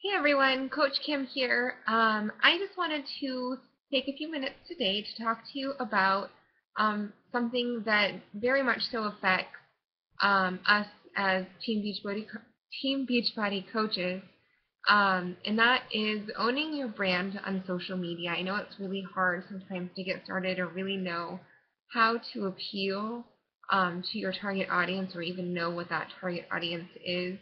Hey everyone, Coach Kim here. I just wanted to take a few minutes today to talk to you about something that very much so affects us as Team Beachbody coaches, and that is owning your brand on social media. I know it's really hard sometimes to get started or really know how to appeal to your target audience or even know what that target audience is,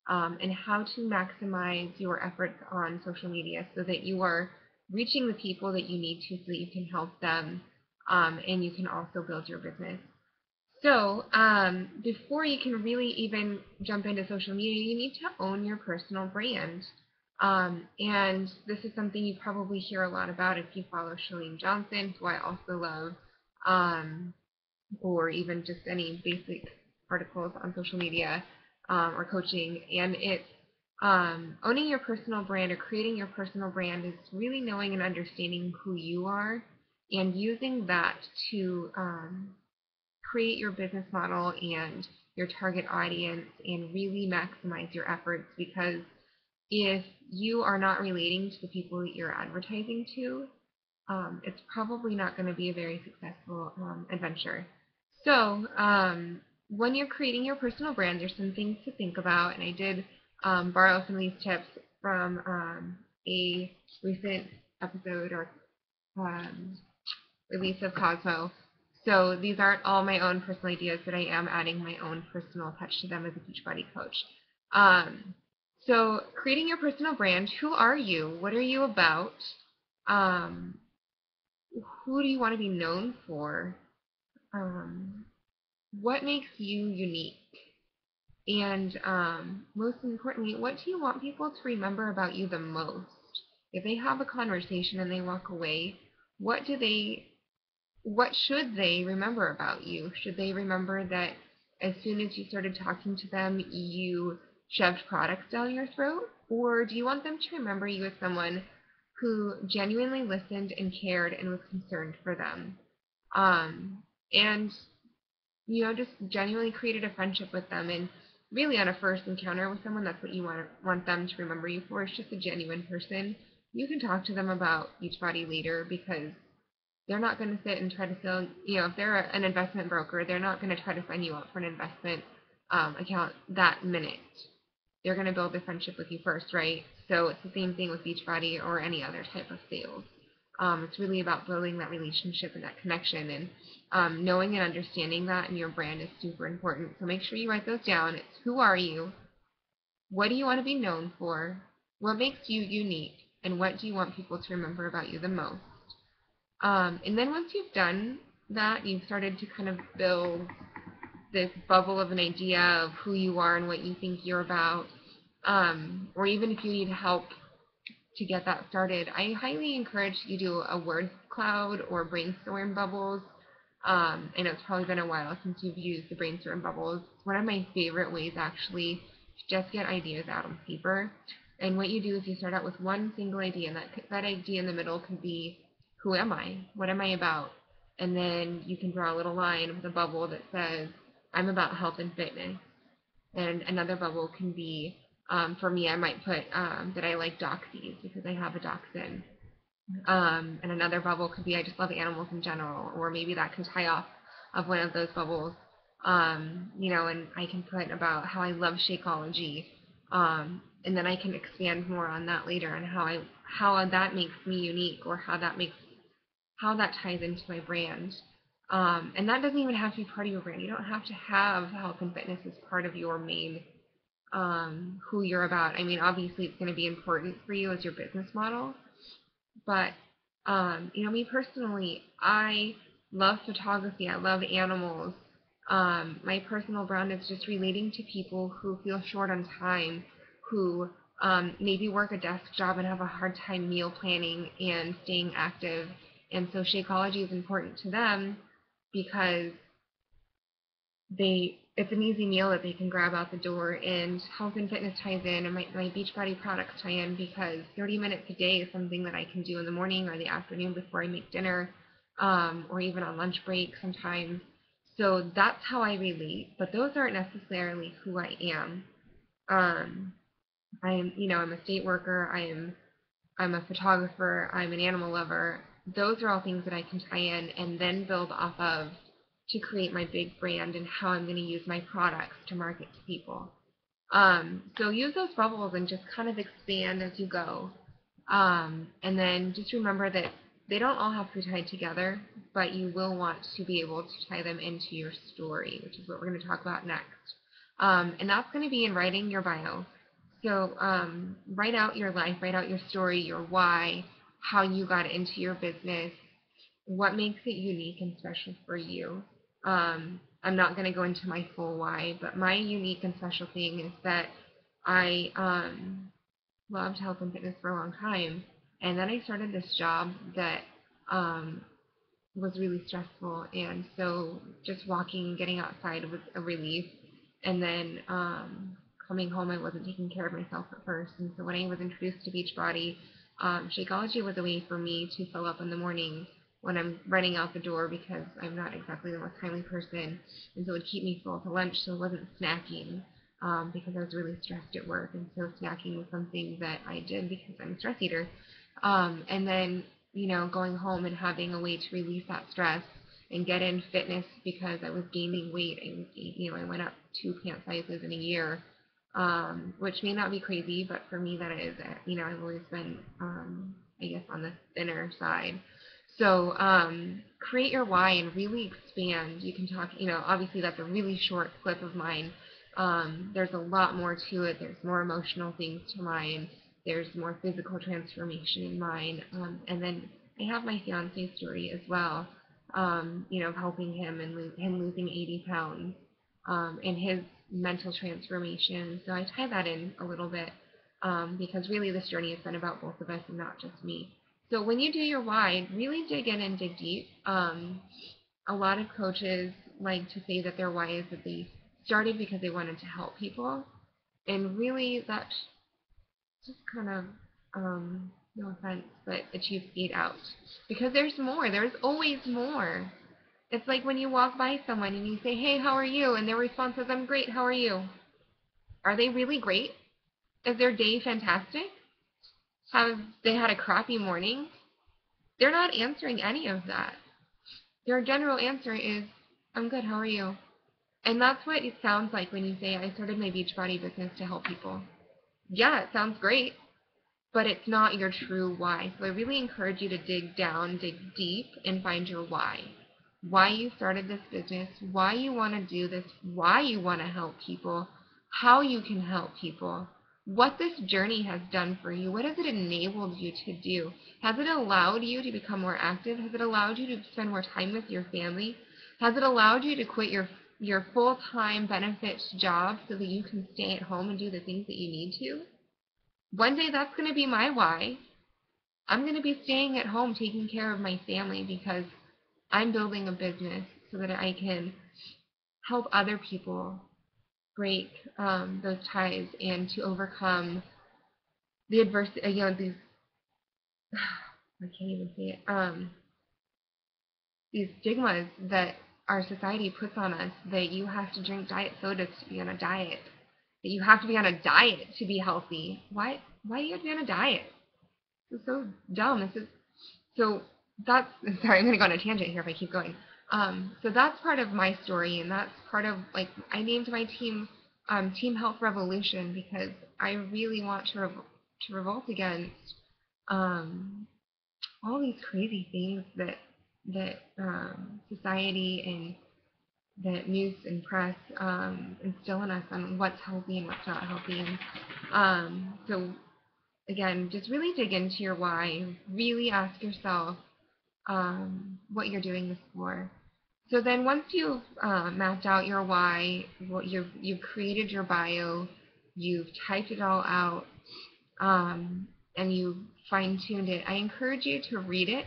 and how to maximize your efforts on social media so that you are reaching the people that you need to so that you can help them, and you can also build your business. So, before you can really even jump into social media, you need to own your personal brand. And this is something you probably hear a lot about if you follow Chalene Johnson, who I also love, um, or even just any basic articles on social media, or coaching. And it's owning your personal brand or creating your personal brand is really knowing and understanding who you are and using that to create your business model and your target audience and really maximize your efforts, because if you are not relating to the people that you're advertising to, it's probably not going to be a very successful adventure. So, when you're creating your personal brand, there's some things to think about, and I did borrow some of these tips from a recent episode or um, release of Cosmo. So these aren't all my own personal ideas, but I am adding my own personal touch to them as a Beachbody coach. Um, so creating your personal brand, who are you? What are you about? Um, who do you want to be known for? Um, what makes you unique? And most importantly, what do you want people to remember about you the most? If they have a conversation and they walk away, what do they what should they remember about you? Should they remember that as soon as you started talking to them, you shoved products down your throat? Or do you want them to remember you as someone who genuinely listened and cared and was concerned for them? And, just genuinely created a friendship with them. And really, on a first encounter with someone, that's what you want them to remember you for. It's just a genuine person. You can talk to them about Beachbody later, because they're not going to sit and try to sell, if they're an investment broker, they're not going to try to sign you up for an investment account that minute. They're going to build a friendship with you first, right? So it's the same thing with Beachbody or any other type of sales. It's really about building that relationship and that connection, and knowing and understanding that in your brand is super important. So make sure you write those down. It's who are you? What do you want to be known for? What makes you unique? And what do you want people to remember about you the most? And then once you've done that, you've started to kind of build this bubble of an idea of who you are and what you think you're about. Or even if you need help to get that started, I highly encourage you to do a word cloud or brainstorm bubbles. I know it's probably been a while since you've used the brainstorm bubbles. It's one of my favorite ways, actually, to just get ideas out on paper. And what you do is you start out with one single idea, and that idea in the middle could be, who am I? What am I about? And then you can draw a little line with a bubble that says, I'm about health and fitness. And another bubble can be, for me, I might put that I like doxies because I have a dachshund. And another bubble could be, I just love animals in general, or maybe that can tie off of one of those bubbles. And I can put about how I love Shakeology, and then I can expand more on that later and how that makes me unique, or how that ties into my brand. And that doesn't even have to be part of your brand. You don't have to have health and fitness as part of your main, who you're about. I mean, obviously, it's going to be important for you as your business model, but me personally, I love photography. I love animals. My personal brand is just relating to people who feel short on time, who maybe work a desk job and have a hard time meal planning and staying active. And so Shakeology is important to them because it's an easy meal that they can grab out the door, and health and fitness ties in, and my Beachbody products tie in because 30 minutes a day is something that I can do in the morning or the afternoon before I make dinner, or even on lunch break sometimes. So that's how I relate, but those aren't necessarily who I am. Um, I'm a state worker. I'm a photographer. I'm an animal lover. Those are all things that I can tie in and then build off of to create my big brand and how I'm going to use my products to market to people. So use those bubbles and just kind of expand as you go. And then just remember that they don't all have to be tied together, but you will want to be able to tie them into your story, which is what we're going to talk about next. And that's going to be in writing your bio. So write out your life, write out your story, your why, how you got into your business, what makes it unique and special for you. I'm not going to go into my full why, but my unique and special thing is that I loved health and fitness for a long time, and then I started this job that um, was really stressful, and so just walking and getting outside was a relief. And then coming home, I wasn't taking care of myself at first, and so when I was introduced to Beachbody, Shakeology was a way for me to fill up in the morning when I'm running out the door because I'm not exactly the most timely person, and so it would keep me full to lunch, so I wasn't snacking because I was really stressed at work, and so snacking was something that I did because I'm a stress eater. And then going home and having a way to release that stress and get in fitness because I was gaining weight. I went up 2 pant sizes in a year, which may not be crazy, but for me that is. I've always been, I guess, on the thinner side. So create your why and really expand. You can talk, obviously that's a really short clip of mine. There's a lot more to it. There's more emotional things to mine. There's more physical transformation in mine. And then I have my fiance's story as well, of helping him and him losing 80 pounds and his mental transformation. So I tie that in a little bit because really this journey has been about both of us and not just me. So when you do your why, really dig in and dig deep. A lot of coaches like to say that their why is that they started because they wanted to help people. And really, that's just kind of, no offense, but a cheap eat out. Because there's more. There's always more. It's like when you walk by someone and you say, hey, how are you? And their response is, I'm great, how are you? Are they really great? Is their day fantastic? Have they had a crappy morning? They're not answering any of that. Their general answer is, I'm good, how are you? And that's what it sounds like when you say, I started my Beachbody business to help people. Yeah, it sounds great, but it's not your true why. So I really encourage you to dig down, dig deep, and find your why. Why you started this business, why you want to do this, why you want to help people, how you can help people, what this journey has done for you, what has it enabled you to do? Has it allowed you to become more active? Has it allowed you to spend more time with your family? Has it allowed you to quit your full-time benefits job so that you can stay at home and do the things that you need to? One day that's going to be my why. I'm going to be staying at home taking care of my family because I'm building a business so that I can help other people break those ties and to overcome the adversity, these, I can't even say it, these stigmas that our society puts on us that you have to drink diet sodas to be on a diet, that you have to be on a diet to be healthy. Why do you have to be on a diet? This is so dumb. So that's, sorry, I'm going to go on a tangent here if I keep going. So that's part of my story, and that's part of, like, I named my team Team Health Revolution because I really want to revolt against all these crazy things that society and that news and press instill in us on what's healthy and what's not healthy. And so again, just really dig into your why. Really ask yourself what you're doing this for. So then once you've mapped out your why, you've created your bio, you've typed it all out, and you've fine-tuned it, I encourage you to read it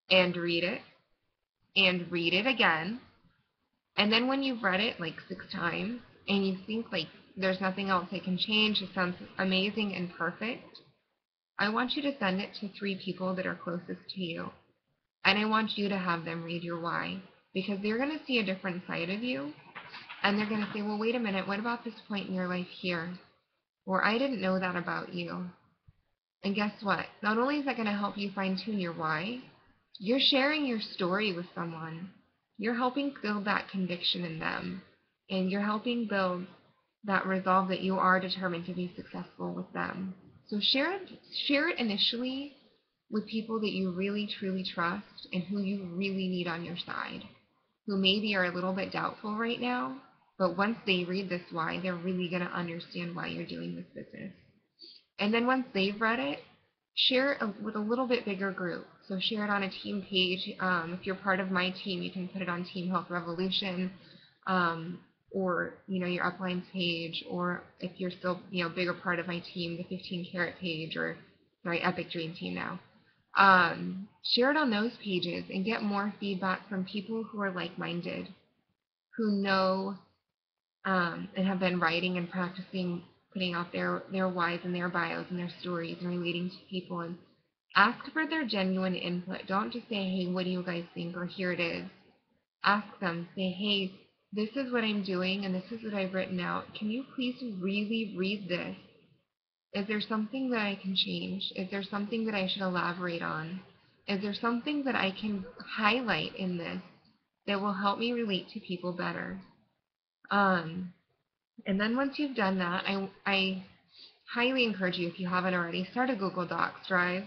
and read it and read it again. And then when you've read it like 6 times and you think like there's nothing else I can change, it sounds amazing and perfect, I want you to send it to 3 people that are closest to you. And I want you to have them read your why because they're going to see a different side of you. And they're going to say, well, wait a minute, what about this point in your life here? or I didn't know that about you. And guess what? Not only is that going to help you fine tune your why, you're sharing your story with someone. You're helping build that conviction in them. And you're helping build that resolve that you are determined to be successful with them. So share it initially with people that you really truly trust and who you really need on your side, who maybe are a little bit doubtful right now, but once they read this why, they're really going to understand why you're doing this business. And then once they've read it, share it with a little bit bigger group. So share it on a team page. If you're part of my team, you can put it on Team Health Revolution, or your uplines page, or if you're still bigger part of my team, the 15 Carat page, or sorry, Epic Dream Team now. Share it on those pages and get more feedback from people who are like-minded, who know and have been writing and practicing putting out their whys and their bios and their stories and relating to people, and ask for their genuine input. Don't just say, hey, what do you guys think, or here it is. Ask them, say, hey, this is what I'm doing and this is what I've written out. Can you please really read this? Is there something that I can change? Is there something that I should elaborate on? Is there something that I can highlight in this that will help me relate to people better? And then once you've done that, I highly encourage you, if you haven't already, start a Google Docs drive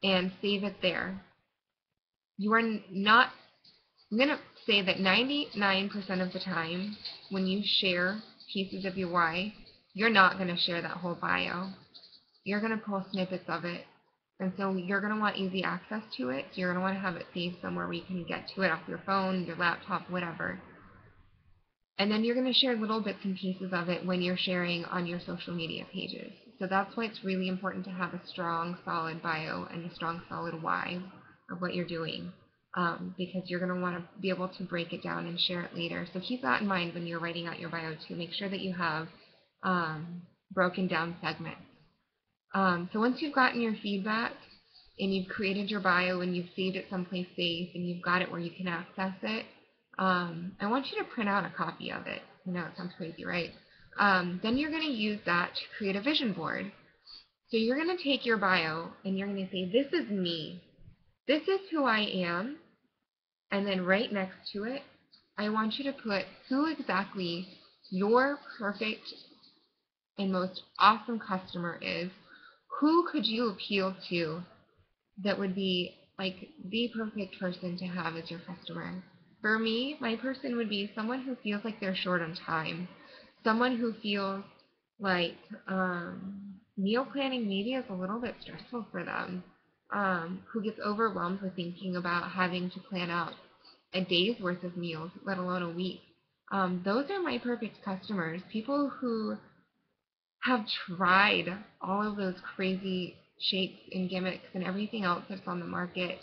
and save it there. You are not, I'm going to say that 99% of the time when you share pieces of your why, you're not going to share that whole bio. You're going to pull snippets of it. And so you're going to want easy access to it. So you're going to want to have it saved somewhere where you can get to it off your phone, your laptop, whatever. And then you're going to share little bits and pieces of it when you're sharing on your social media pages. So that's why it's really important to have a strong, solid bio and a strong, solid why of what you're doing, because you're going to want to be able to break it down and share it later. So keep that in mind when you're writing out your bio too. Make sure that you have broken down segments. So once you've gotten your feedback and you've created your bio and you've saved it someplace safe and you've got it where you can access it, I want you to print out a copy of it. I know it sounds crazy, right? Then you're going to use that to create a vision board. So you're going to take your bio and you're going to say, this is me. This is who I am. And then right next to it, I want you to put who exactly your perfect and most awesome customer is. Who could you appeal to that would be like the perfect person to have as your customer? For me, my person would be someone who feels like they're short on time. Someone who feels like meal planning maybe is a little bit stressful for them. Who gets overwhelmed with thinking about having to plan out a day's worth of meals, let alone a week. Those are my perfect customers. People who have tried all of those crazy shapes and gimmicks and everything else that's on the market.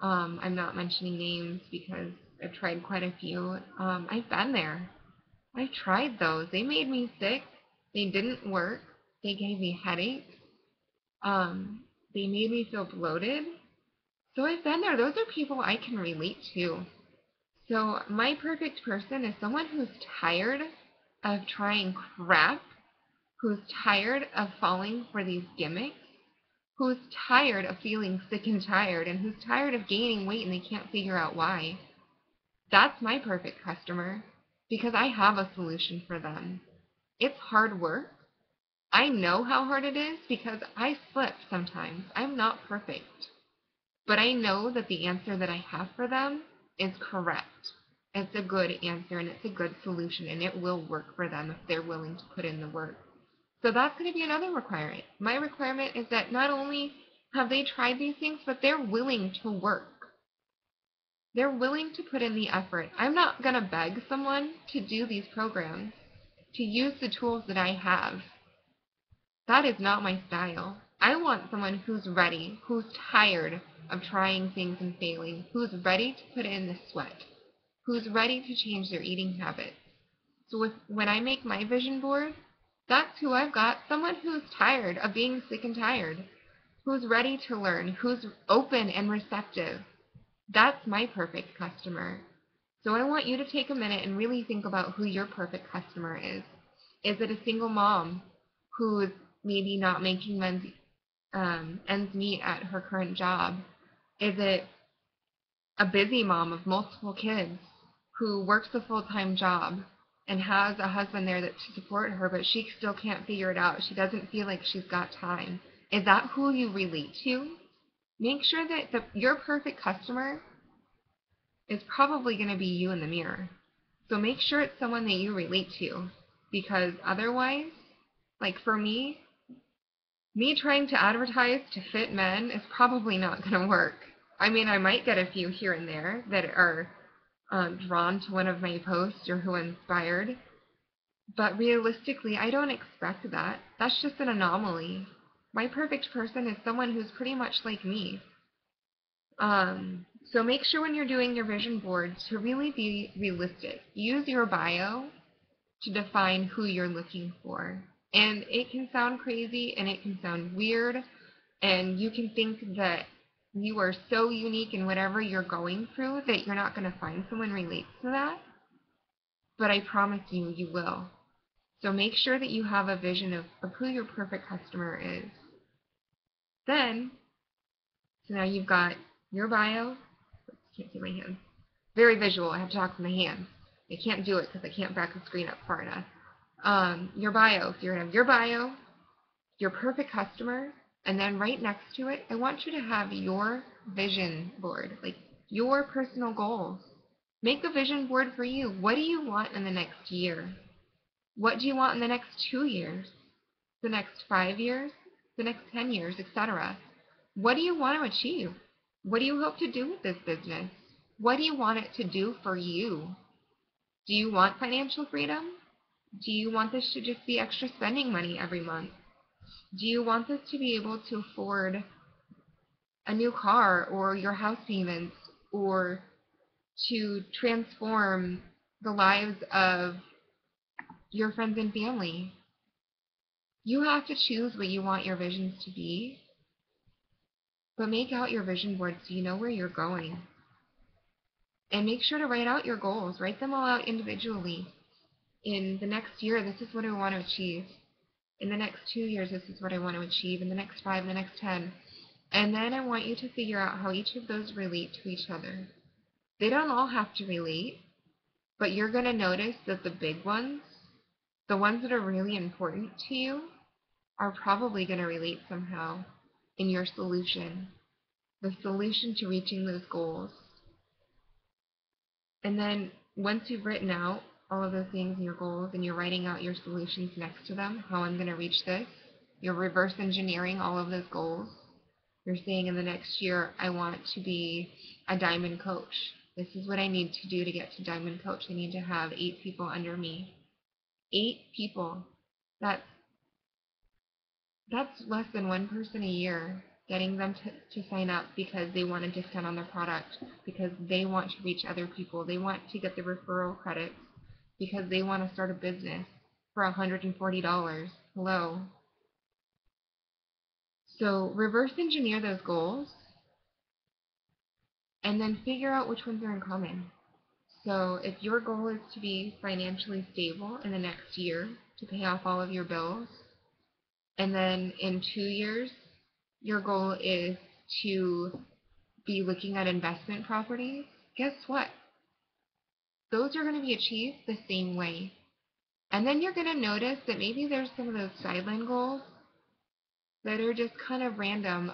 I'm not mentioning names because I've tried quite a few. I've been there. I tried those. They made me sick. They didn't work. They gave me headaches. They made me feel bloated. So I've been there. Those are people I can relate to. So my perfect person is someone who's tired of trying crap, who's tired of falling for these gimmicks, who's tired of feeling sick and tired, and who's tired of gaining weight and they can't figure out why. That's my perfect customer, because I have a solution for them. It's hard work. I know how hard it is because I slip sometimes. I'm not perfect. But I know that the answer that I have for them is correct. It's a good answer and it's a good solution, and it will work for them if they're willing to put in the work. So that's going to be another requirement. My requirement is that not only have they tried these things, but they're willing to work. They're willing to put in the effort. I'm not going to beg someone to do these programs, to use the tools that I have. That is not my style. I want someone who's ready, who's tired of trying things and failing, who's ready to put in the sweat, who's ready to change their eating habits. So when I make my vision board, that's who I've got. Someone who's tired of being sick and tired, who's ready to learn, who's open and receptive. That's my perfect customer. So I want you to take a minute and really think about who your perfect customer is. Is it a single mom who's maybe not making ends meet at her current job? Is it a busy mom of multiple kids who works a full-time job and has a husband there to support her, but she still can't figure it out? She doesn't feel like she's got time. Is that who you relate to? Make sure that your perfect customer is probably going to be you in the mirror. So make sure it's someone that you relate to, because otherwise, like for me trying to advertise to fit men is probably not going to work. I mean, I might get a few here and there that are drawn to one of my posts or who inspired, but realistically, I don't expect that. That's just an anomaly. My perfect person is someone who's pretty much like me. So make sure when you're doing your vision board to really be realistic. Use your bio to define who you're looking for. And it can sound crazy and it can sound weird, and you can think that you are so unique in whatever you're going through that you're not going to find someone relates to that. But I promise you, you will. So make sure that you have a vision of who your perfect customer is. Then, so now you've got your bio. Can't see my hands. Very visual. I have to talk with my hands. I can't do it because I can't back the screen up far enough. Your bio. So you're going to have your bio, your perfect customer, and then right next to it, I want you to have your vision board, like your personal goals. Make a vision board for you. What do you want in the next year? What do you want in the next 2 years? The next 5 years? The next 10 years, etc. What do you want to achieve? What do you hope to do with this business? What do you want it to do for you? Do you want financial freedom? Do you want this to just be extra spending money every month? Do you want this to be able to afford a new car or your house payments, or to transform the lives of your friends and family? You have to choose what you want your visions to be, but make out your vision board so you know where you're going. And make sure to write out your goals. Write them all out individually. In the next year, this is what I want to achieve. In the next 2 years, this is what I want to achieve. In the next 5, in the next 10. And then I want you to figure out how each of those relate to each other. They don't all have to relate, but you're going to notice that the big ones, the ones that are really important to you, are probably going to relate somehow in your solution. The solution to reaching those goals. And then once you've written out all of those things in your goals and you're writing out your solutions next to them, how I'm going to reach this, you're reverse engineering all of those goals. You're saying in the next year, I want to be a diamond coach. This is what I need to do to get to diamond coach. I need to have 8 people under me. 8 people. That's less than 1 person a year. Getting them to sign up because they want a discount on their product, because they want to reach other people. They want to get the referral credits because they want to start a business for $140. Hello. So reverse engineer those goals and then figure out which ones are in common. So if your goal is to be financially stable in the next year to pay off all of your bills, and then in 2 years, your goal is to be looking at investment properties, guess what? Those are going to be achieved the same way. And then you're going to notice that maybe there's some of those sideline goals that are just kind of random.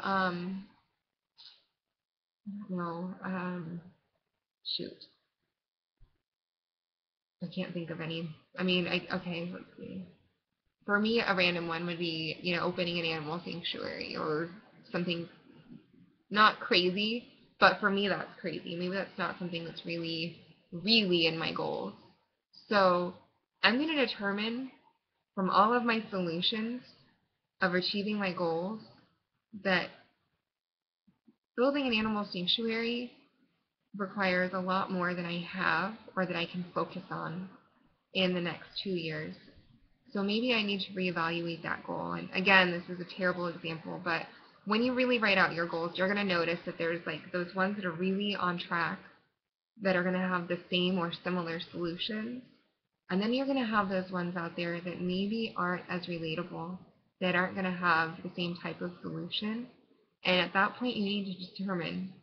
Shoot. I can't think of any. I mean, okay, let's see. For me, a random one would be, opening an animal sanctuary or something not crazy, but for me that's crazy. Maybe that's not something that's really, really in my goals. So I'm going to determine from all of my solutions of achieving my goals that building an animal sanctuary requires a lot more than I have or that I can focus on in the next 2 years. So maybe I need to reevaluate that goal. And again, this is a terrible example, but when you really write out your goals, you're going to notice that there's like those ones that are really on track that are going to have the same or similar solutions. And then you're going to have those ones out there that maybe aren't as relatable. that aren't going to have the same type of solution. And at that point, you need to determine,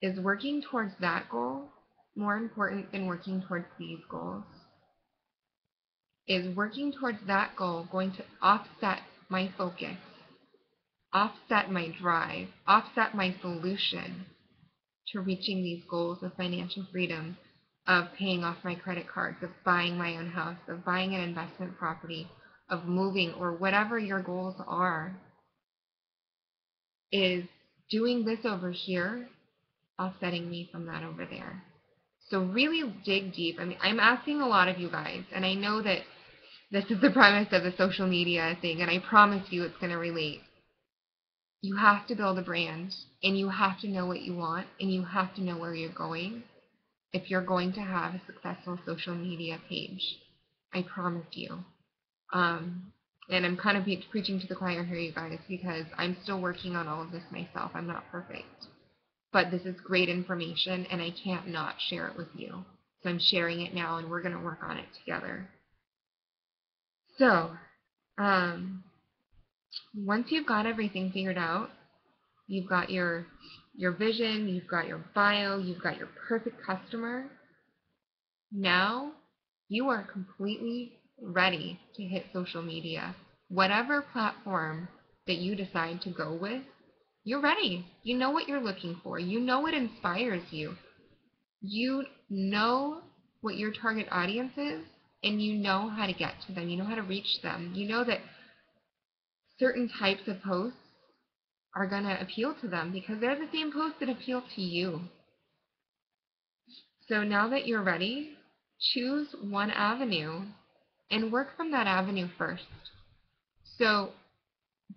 is working towards that goal more important than working towards these goals? Is working towards that goal going to offset my focus, offset my drive, offset my solution to reaching these goals of financial freedom, of paying off my credit cards, of buying my own house, of buying an investment property, of moving, or whatever your goals are? Is doing this over here offsetting me from that over there? So really dig deep. I mean, I'm asking a lot of you guys, and I know that this is the premise of the social media thing, and I promise you it's going to relate. You have to build a brand, and you have to know what you want, and you have to know where you're going if you're going to have a successful social media page. I promise you. And I'm kind of preaching to the choir here, you guys, because I'm still working on all of this myself. I'm not perfect. But this is great information, and I can't not share it with you. So I'm sharing it now, and we're going to work on it together. So, once you've got everything figured out, you've got your vision, you've got your bio, you've got your perfect customer, now you are completely ready to hit social media. Whatever platform that you decide to go with, you're ready. You know what you're looking for. You know what inspires you. You know what your target audience is, and you know how to get to them. You know how to reach them. You know that certain types of posts are going to appeal to them because they're the same posts that appeal to you. So now that you're ready, choose one avenue and work from that avenue first. So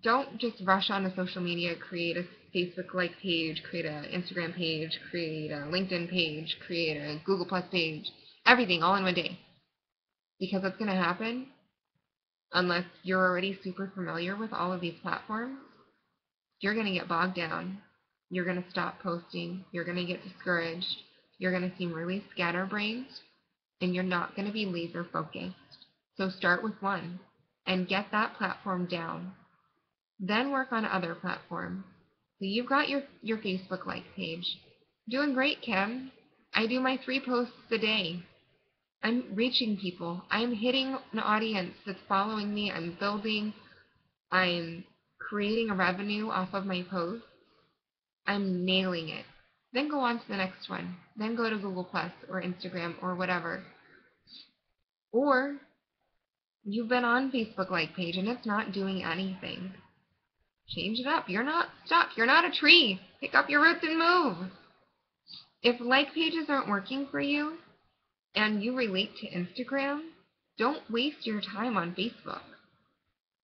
don't just rush onto social media, create a Facebook-like page, create an Instagram page, create a LinkedIn page, create a Google Plus page, everything all in one day. Because what's going to happen, unless you're already super familiar with all of these platforms, you're going to get bogged down. You're going to stop posting. You're going to get discouraged. You're going to seem really scatterbrained, and you're not going to be laser focused. So start with one and get that platform down. Then work on other platforms. So you've got your Facebook-like page. Doing great, Kim. I do my 3 posts a day. I'm reaching people. I'm hitting an audience that's following me. I'm building. I'm creating a revenue off of my posts. I'm nailing it. Then go on to the next one. Then go to Google Plus or Instagram or whatever. Or you've been on Facebook-like page and it's not doing anything. Change it up. You're not stuck. You're not a tree. Pick up your roots and move. If like pages aren't working for you and you relate to Instagram, don't waste your time on Facebook.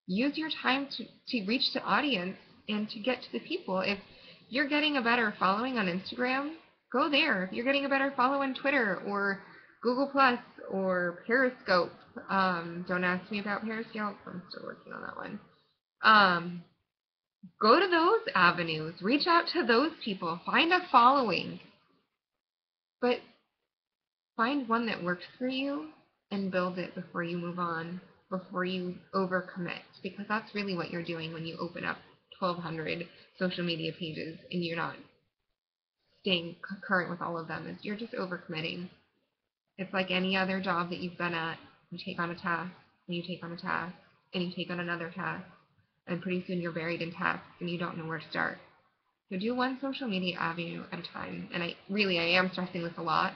Use your time to reach the audience and to get to the people. If you're getting a better following on Instagram, go there. If you're getting a better follow on Twitter or Google Plus or Periscope, don't ask me about Periscope. I'm still working on that one. Go to those avenues. Reach out to those people. Find a following. But find one that works for you and build it before you move on, before you overcommit. Because that's really what you're doing when you open up 1,200 social media pages and you're not staying current with all of them. Is you're just overcommitting. It's like any other job that you've been at. You take on a task, and you take on a task, and you take on another task. And pretty soon you're buried in tasks and you don't know where to start. So do one social media avenue at a time. And I am stressing this a lot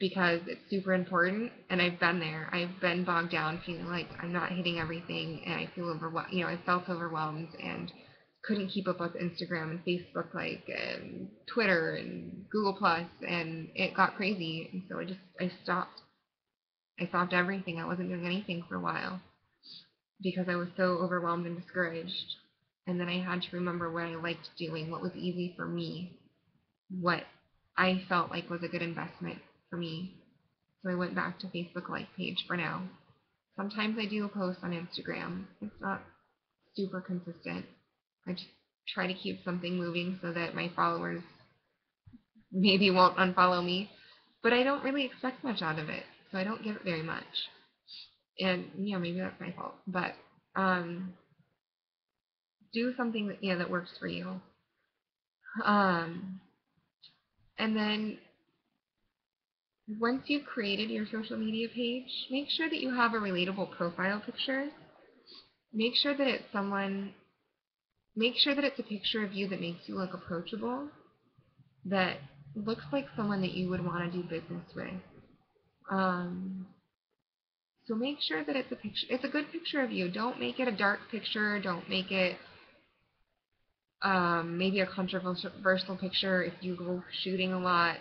because it's super important, and I've been there. I've been bogged down feeling like I'm not hitting everything, and I feel overwhelmed. I felt overwhelmed and couldn't keep up with Instagram and Facebook, and Twitter and Google Plus, and it got crazy. And so I stopped. I stopped everything. I wasn't doing anything for a while because I was so overwhelmed and discouraged. And then I had to remember what I liked doing, what was easy for me, what I felt like was a good investment for me. So I went back to Facebook-like page for now. Sometimes I do a post on Instagram. It's not super consistent. I just try to keep something moving so that my followers maybe won't unfollow me. But I don't really expect much out of it, so I don't give it very much. And maybe that's my fault. But do something that, that works for you. And then once you've created your social media page, make sure that you have a relatable profile picture. Make sure that it's a picture of you that makes you look approachable, that looks like someone that you would want to do business with. So make sure that it's a good picture of you. Don't make it a dark picture. Don't make it maybe a controversial picture if you go shooting a lot.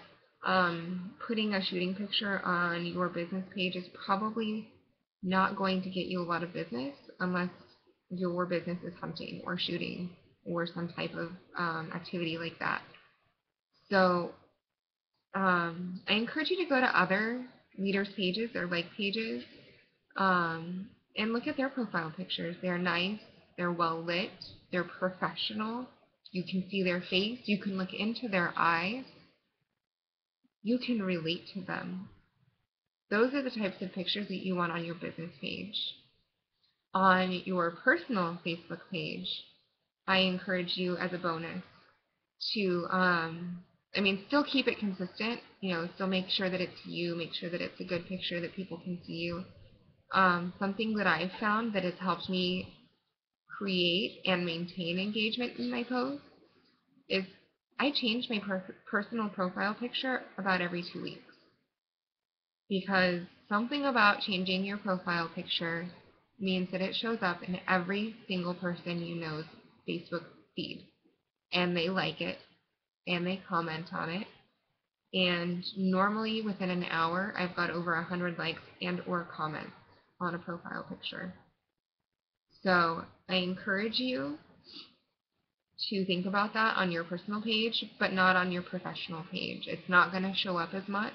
Putting a shooting picture on your business page is probably not going to get you a lot of business unless your business is hunting or shooting or some type of activity like that. So I encourage you to go to other leaders' pages or like pages and look at their profile pictures. They're nice, they're well lit, they're professional. You can see their face, you can look into their eyes, you can relate to them. Those are the types of pictures that you want on your business page. On your personal Facebook page, I encourage you as a bonus to, still keep it consistent, still make sure that it's you, make sure that it's a good picture that people can see you. Something that I've found that has helped me create and maintain engagement in my posts is I change my personal profile picture about every 2 weeks. Because something about changing your profile picture means that it shows up in every single person you know's Facebook feed. And they like it, and they comment on it. And normally within an hour, I've got over 100 likes and or comments on a profile picture. So I encourage you to think about that on your personal page, but not on your professional page. It's not going to show up as much.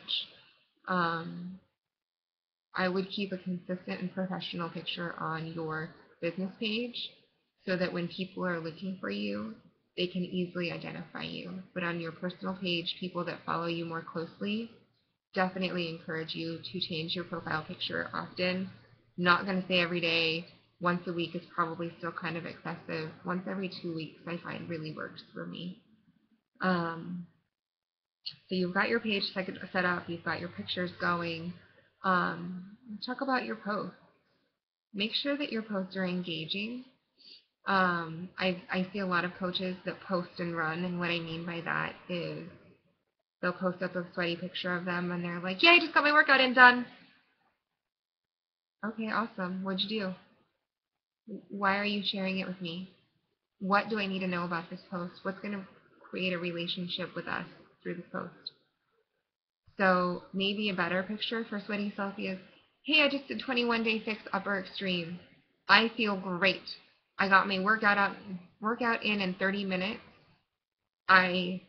I would keep a consistent and professional picture on your business page so that when people are looking for you, they can easily identify you. But on your personal page, people that follow you more closely, definitely encourage you to change your profile picture often. Not going to say every day. Once a week is probably still kind of excessive. Once every 2 weeks I find really works for me. So you've got your page set up, you've got your pictures going. Talk about your posts. Make sure that your posts are engaging. I see a lot of coaches that post and run, and what I mean by that is they'll post up a sweaty picture of them and they're like, yeah, I just got my workout in, done. Okay, awesome. What'd you do? Why are you sharing it with me? What do I need to know about this post? What's going to create a relationship with us through this post? So maybe a better picture for sweaty selfie is, hey, I just did 21-day fix upper extreme. I feel great. I got my workout in 30 minutes. I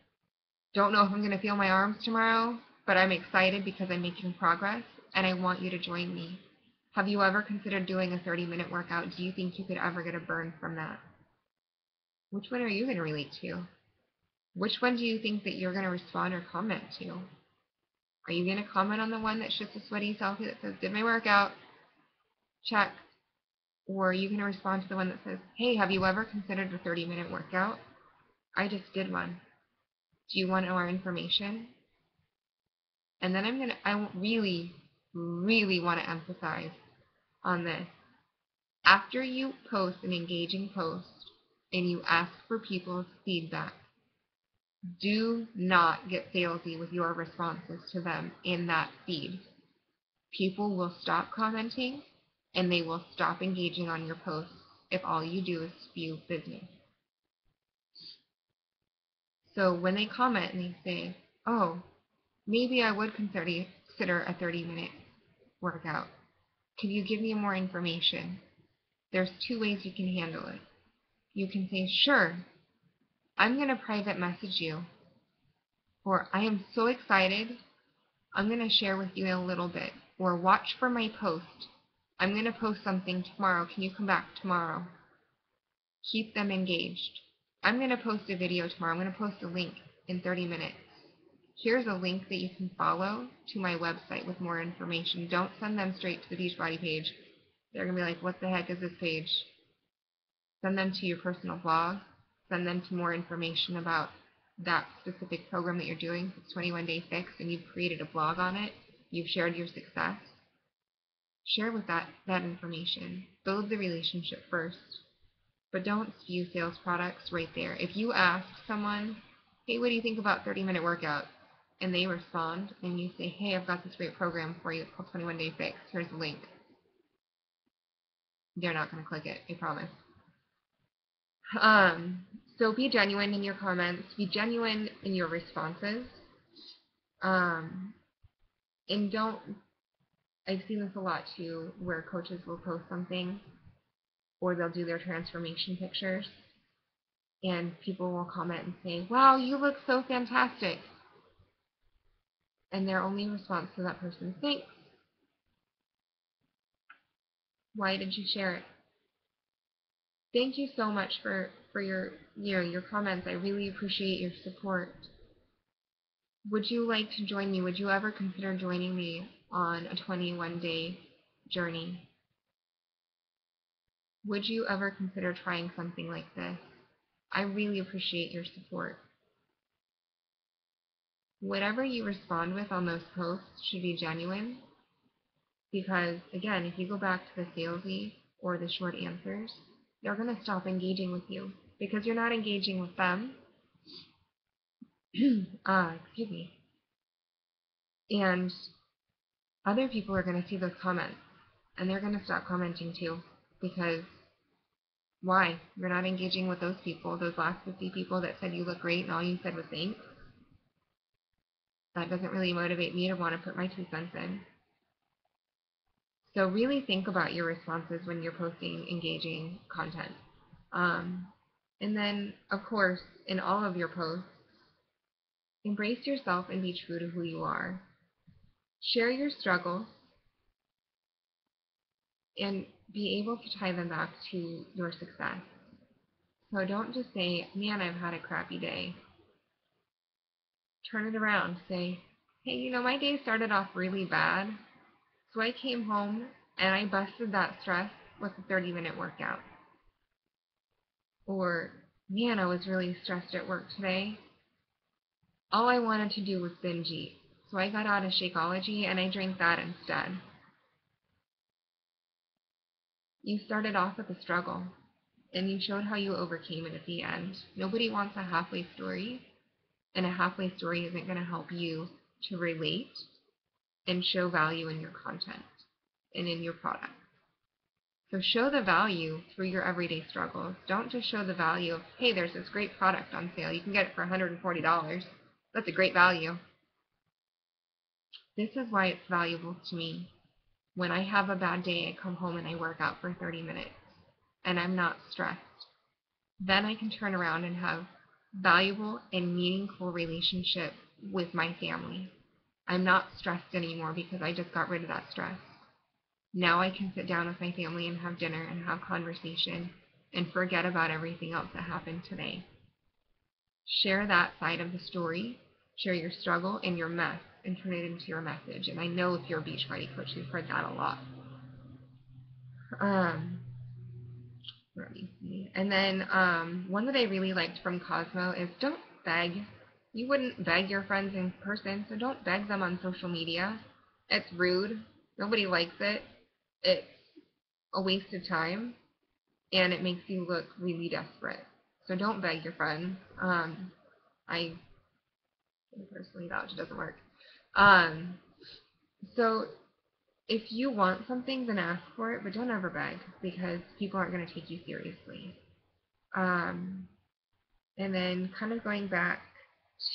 don't know if I'm going to feel my arms tomorrow, but I'm excited because I'm making progress, and I want you to join me. Have you ever considered doing a 30-minute workout? Do you think you could ever get a burn from that? Which one are you going to relate to? Which one do you think that you're going to respond or comment to? Are you going to comment on the one that's just a sweaty selfie that says, did my workout, check? Or are you going to respond to the one that says, hey, have you ever considered a 30-minute workout? I just did one. Do you want more information? And then I really, really want to emphasize on this. After you post an engaging post and you ask for people's feedback, do not get salesy with your responses to them in that feed. People will stop commenting and they will stop engaging on your posts if all you do is spew business. So when they comment and they say, oh, maybe I would consider a 30-minute workout. Can you give me more information? There's 2 ways you can handle it. You can say, sure, I'm going to private message you. Or I am so excited, I'm going to share with you in a little bit. Or watch for my post. I'm going to post something tomorrow. Can you come back tomorrow? Keep them engaged. I'm going to post a video tomorrow. I'm going to post a link in 30 minutes. Here's a link that you can follow to my website with more information. Don't send them straight to the Beachbody page. They're going to be like, what the heck is this page? Send them to your personal blog. Send them to more information about that specific program that you're doing. It's 21 Day Fix, and you've created a blog on it. You've shared your success. Share with that information. Build the relationship first. But don't spew sales products right there. If you ask someone, hey, what do you think about 30-minute workouts? And they respond, and you say, hey, I've got this great program for you. It's called 21 Day Fix. Here's the link. They're not going to click it, I promise. So be genuine in your comments. Be genuine in your responses. And don't, I've seen this a lot too, where coaches will post something or they'll do their transformation pictures and people will comment and say, wow, you look so fantastic. And their only response to that person is, thanks. Why did you share it? Thank you so much for your comments. I really appreciate your support. Would you like to join me? Would you ever consider joining me on a 21-day journey? Would you ever consider trying something like this? I really appreciate your support. Whatever you respond with on those posts should be genuine, because again, if you go back to the salesy or the short answers, they're going to stop engaging with you because you're not engaging with them. Excuse me. And other people are going to see those comments and they're going to stop commenting too, because why? You're not engaging with those people, those last 50 people that said you look great and all you said was thanks. That doesn't really motivate me to want to put my 2 cents in. So really think about your responses when you're posting engaging content. And then, of course, in all of your posts, embrace yourself and be true to who you are. Share your struggles and be able to tie them back to your success. So don't just say, man, I've had a crappy day. Turn it around. Say, hey, my day started off really bad, so I came home and I busted that stress with a 30-minute workout. Or, man, I was really stressed at work today. All I wanted to do was binge eat, so I got out of Shakeology and I drank that instead. You started off with a struggle, and you showed how you overcame it at the end. Nobody wants a halfway story, and a halfway story isn't going to help you to relate and show value in your content and in your product. So show the value through your everyday struggles. Don't just show the value of, hey, there's this great product on sale. You can get it for $140. That's a great value. This is why it's valuable to me. When I have a bad day, I come home and I work out for 30 minutes and I'm not stressed. Then I can turn around and have valuable and meaningful relationship with my family. I'm not stressed anymore because I just got rid of that stress. Now I can sit down with my family and have dinner and have conversation and forget about everything else that happened today. Share that side of the story. Share your struggle and your mess and turn it into your message. And I know if you're a Beachbody coach, you've heard that a lot. Let me see. And then one that I really liked from Cosmo is don't beg. You wouldn't beg your friends in person, so don't beg them on social media. It's rude. Nobody likes it. It's a waste of time, and it makes you look really desperate. So don't beg your friends. I personally vouch it doesn't work. So if you want something, then ask for it, but don't ever beg because people aren't going to take you seriously. And then kind of going back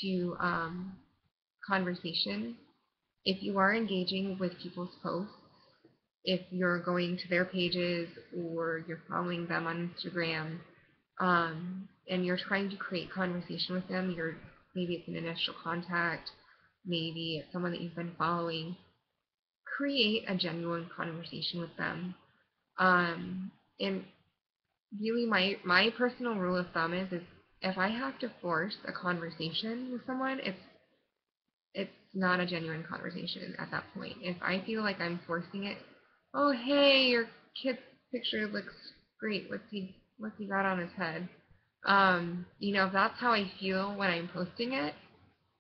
to conversation, if you are engaging with people's posts, if you're going to their pages or you're following them on Instagram, and you're trying to create conversation with them, maybe it's an initial contact, maybe it's someone that you've been following, create a genuine conversation with them. And really my personal rule of thumb is if I have to force a conversation with someone, it's not a genuine conversation at that point. If I feel like I'm forcing it, oh hey, your kid's picture looks great. What's he What's he got on his head? If that's how I feel when I'm posting it,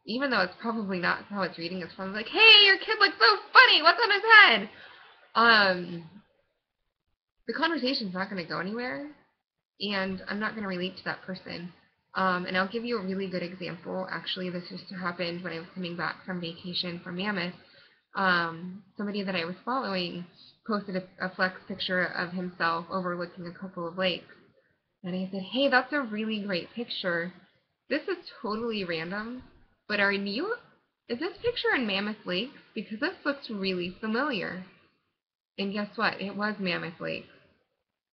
even though it's probably not how it's reading, it's probably like, hey, your kid looks so funny, what's on his head? The conversation's not going to go anywhere, and I'm not going to relate to that person. And I'll give you a really good example. Actually, this just happened when I was coming back from vacation from Mammoth. Somebody that I was following posted a flex picture of himself overlooking a couple of lakes. And I said, hey, that's a really great picture. This is totally random, but is this picture in Mammoth Lakes? Because this looks really familiar. And guess what? It was Mammoth Lakes.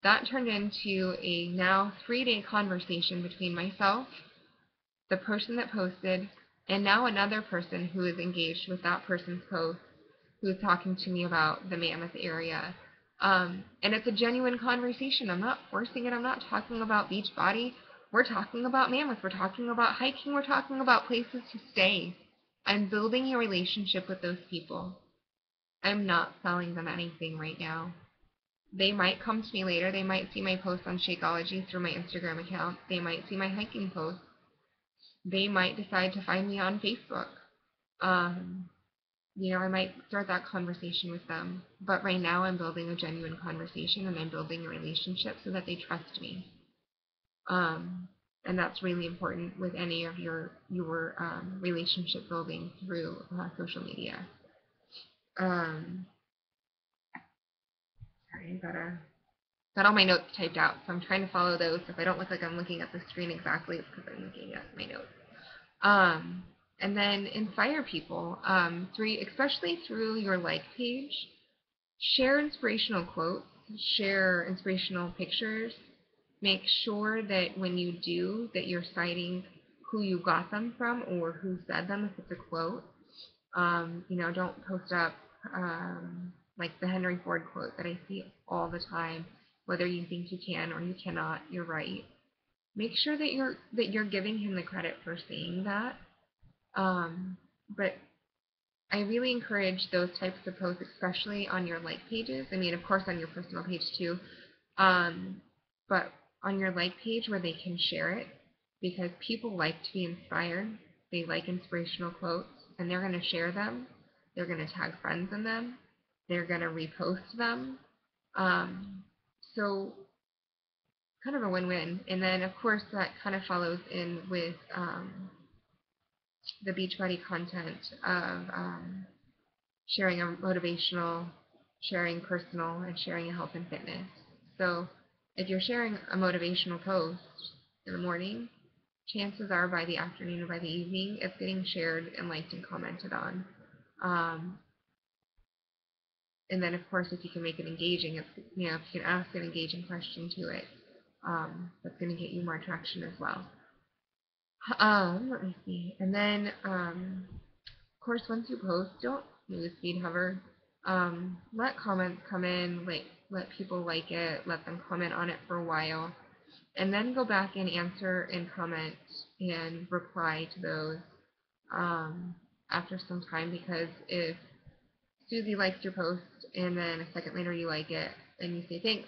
That turned into a now 3-day conversation between myself, the person that posted, and now another person who is engaged with that person's post, who is talking to me about the Mammoth area. And it's a genuine conversation. I'm not forcing it. I'm not talking about Beachbody. We're talking about Mammoth. We're talking about hiking. We're talking about places to stay. I'm building a relationship with those people. I'm not selling them anything right now. They might come to me later. They might see my post on Shakeology through my Instagram account. They might see my hiking post. They might decide to find me on Facebook. I might start that conversation with them. But right now I'm building a genuine conversation and I'm building a relationship so that they trust me. And that's really important with any of your relationship building through social media. Sorry, I got all my notes typed out, so I'm trying to follow those. If I don't look like I'm looking at the screen exactly, it's because I'm looking at my notes. And then inspire people, especially through your like page. Share inspirational quotes, share inspirational pictures. Make sure that when you do, that you're citing who you got them from or who said them if it's a quote. Don't post up like the Henry Ford quote that I see all the time. Whether you think you can or you cannot, you're right. Make sure that you're giving him the credit for saying that. But I really encourage those types of posts, especially on your like pages. I mean, of course, on your personal page too. But on your like page where they can share it, because people like to be inspired. They like inspirational quotes, and they're going to share them. They're going to tag friends in them. They're going to repost them. So kind of a win-win. And then, of course, that kind of follows in with the Beachbody content of sharing a motivational, sharing personal, and sharing a health and fitness. So if you're sharing a motivational post in the morning, chances are by the afternoon or by the evening, it's getting shared and liked and commented on. And then, of course, if you can make it engaging, if you can ask an engaging question to it, that's going to get you more traction as well. Let me see. And then, of course, once you post, don't newsfeed hover. Let comments come in, let people like it, let them comment on it for a while, and then go back and answer and comment and reply to those after some time, because if Susie likes your post and then a second later you like it and you say thanks,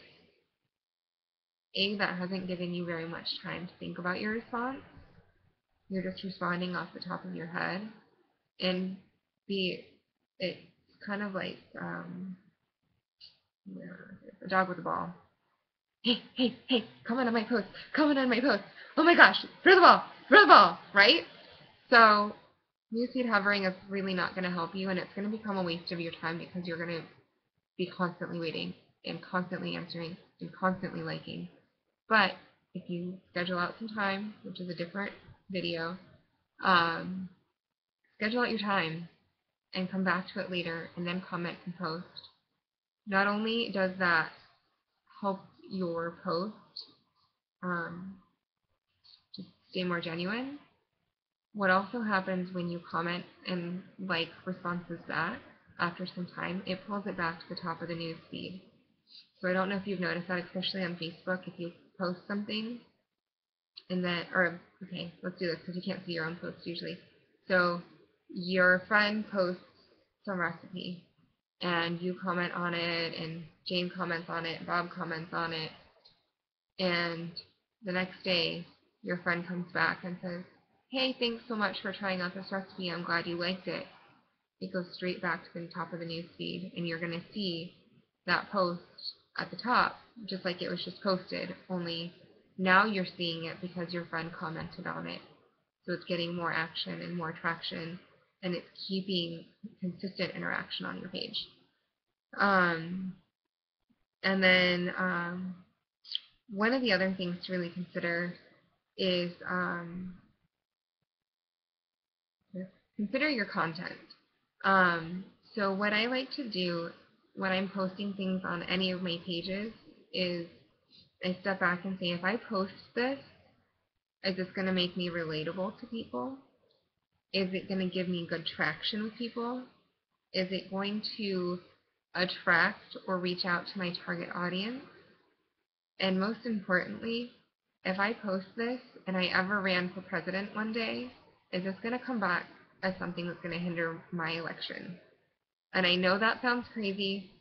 A, that hasn't given you very much time to think about your response. You're just responding off the top of your head. And B, it's kind of like a dog with a ball. Hey, hey, hey, comment on my post, comment on my post. Oh my gosh, throw the ball, right? So newsfeed hovering is really not going to help you, and it's going to become a waste of your time because you're going to be constantly waiting and constantly answering and constantly liking. But if you schedule out some time, which is a different video, schedule out your time and come back to it later and then comment and post. Not only does that help your post to stay more genuine, what also happens when you comment and like responses back after some time, it pulls it back to the top of the news feed. So I don't know if you've noticed that, especially on Facebook, if you post something and then, okay, let's do this because you can't see your own posts usually. So your friend posts some recipe and you comment on it and Jane comments on it, Bob comments on it, and the next day your friend comes back and says, hey, thanks so much for trying out this recipe. I'm glad you liked it. It goes straight back to the top of the news feed, and you're going to see that post at the top, just like it was just posted, only now you're seeing it because your friend commented on it. So it's getting more action and more traction, and it's keeping consistent interaction on your page. And then one of the other things to really consider is consider your content. So what I like to do when I'm posting things on any of my pages is I step back and say, if I post this, is this going to make me relatable to people? Is it going to give me good traction with people? Is it going to attract or reach out to my target audience? And most importantly, if I post this and I ever ran for president one day, is this going to come back as something that's going to hinder my election? And I know that sounds crazy,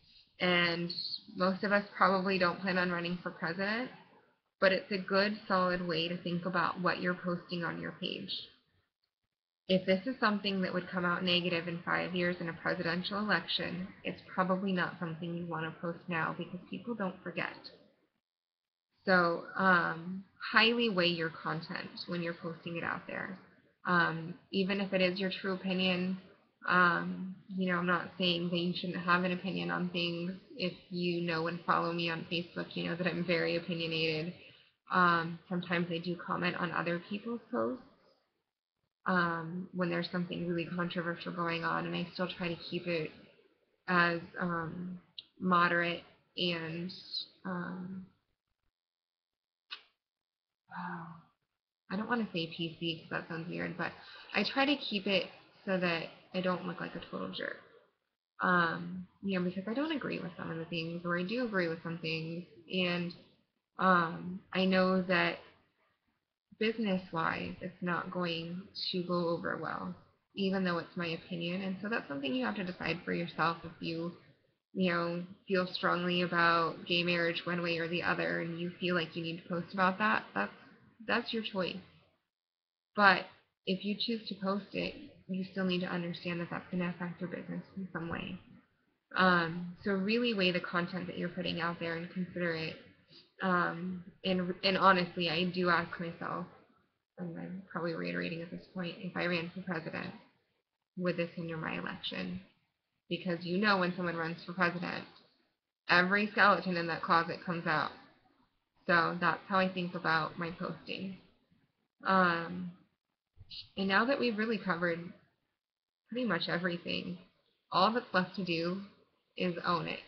and most of us probably don't plan on running for president, but it's a good, solid way to think about what you're posting on your page. If this is something that would come out negative in 5 years in a presidential election, it's probably not something you want to post now because people don't forget. So highly weigh your content when you're posting it out there. Even if it is your true opinion, I'm not saying that you shouldn't have an opinion on things. If you know and follow me on Facebook, you know that I'm very opinionated. Sometimes I do comment on other people's posts when there's something really controversial going on, and I still try to keep it as moderate and I don't want to say PC because that sounds weird, but I try to keep it so that I don't look like a total jerk. Because I don't agree with some of the things, or I do agree with some things, and I know that business-wise, it's not going to go over well, even though it's my opinion. And so that's something you have to decide for yourself. If you feel strongly about gay marriage one way or the other, and you feel like you need to post about that, that's your choice. But if you choose to post it, you still need to understand that that's going to affect your business in some way. So really weigh the content that you're putting out there and consider it. And honestly, I do ask myself, and I'm probably reiterating at this point, if I ran for president, would this hinder my election? Because when someone runs for president, every skeleton in that closet comes out. So that's how I think about my posting. And now that we've really covered pretty much everything, all that's left to do is own it.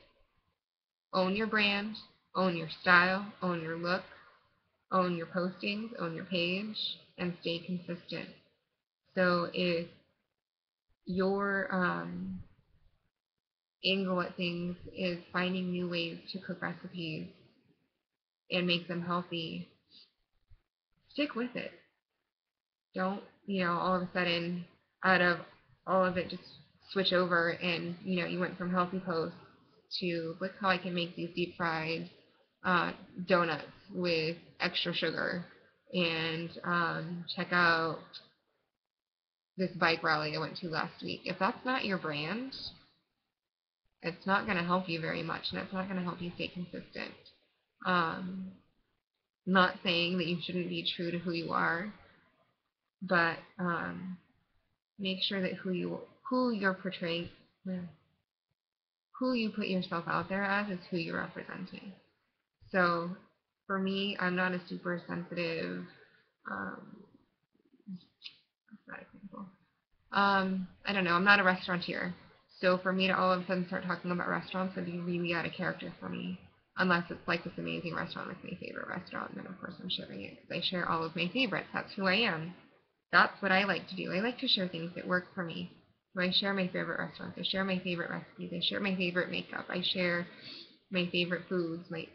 Own your brand, own your style, own your look, own your postings, own your page, and stay consistent. So if your angle at things is finding new ways to cook recipes and make them healthy, stick with it. Don't, all of a sudden, out of all of it, just switch over and, you went from healthy posts to look how I can make these deep fried donuts with extra sugar, and check out this bike rally I went to last week. If that's not your brand, it's not going to help you very much, and it's not going to help you stay consistent. Not saying that you shouldn't be true to who you are, but make sure that who you're portraying, who you put yourself out there as, is who you're representing. So for me, I'm not a super sensitive. I don't know. I'm not a restaurateur. So for me to all of a sudden start talking about restaurants would be really out of character for me. Unless it's like this amazing restaurant, like my favorite restaurant, then of course I'm sharing it because I share all of my favorites. That's who I am. That's what I like to do. I like to share things that work for me. So I share my favorite restaurants. I share my favorite recipes. I share my favorite makeup. I share my favorite foods, my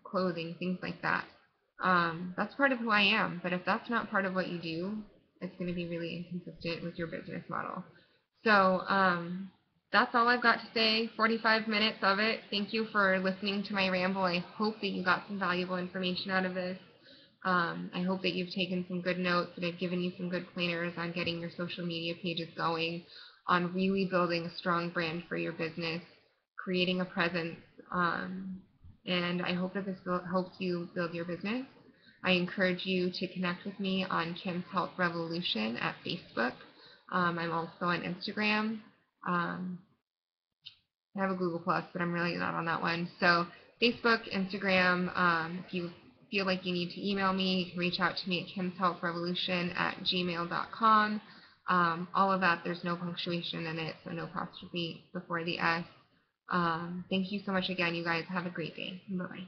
clothing, things like that. That's part of who I am. But if that's not part of what you do, it's going to be really inconsistent with your business model. So that's all I've got to say. 45 minutes of it. Thank you for listening to my ramble. I hope that you got some valuable information out of this. I hope that you've taken some good notes, that I've given you some good pointers on getting your social media pages going, on really building a strong brand for your business, creating a presence, and I hope that this helps you build your business. I encourage you to connect with me on Kim's Health Revolution at Facebook. I'm also on Instagram. I have a Google Plus, but I'm really not on that one. So Facebook, Instagram. If you feel like you need to email me, you can reach out to me at kimshealthrevolution@gmail.com. All of that, there's no punctuation in it, so no apostrophe before the S. Thank you so much again, you guys. Have a great day. Bye-bye.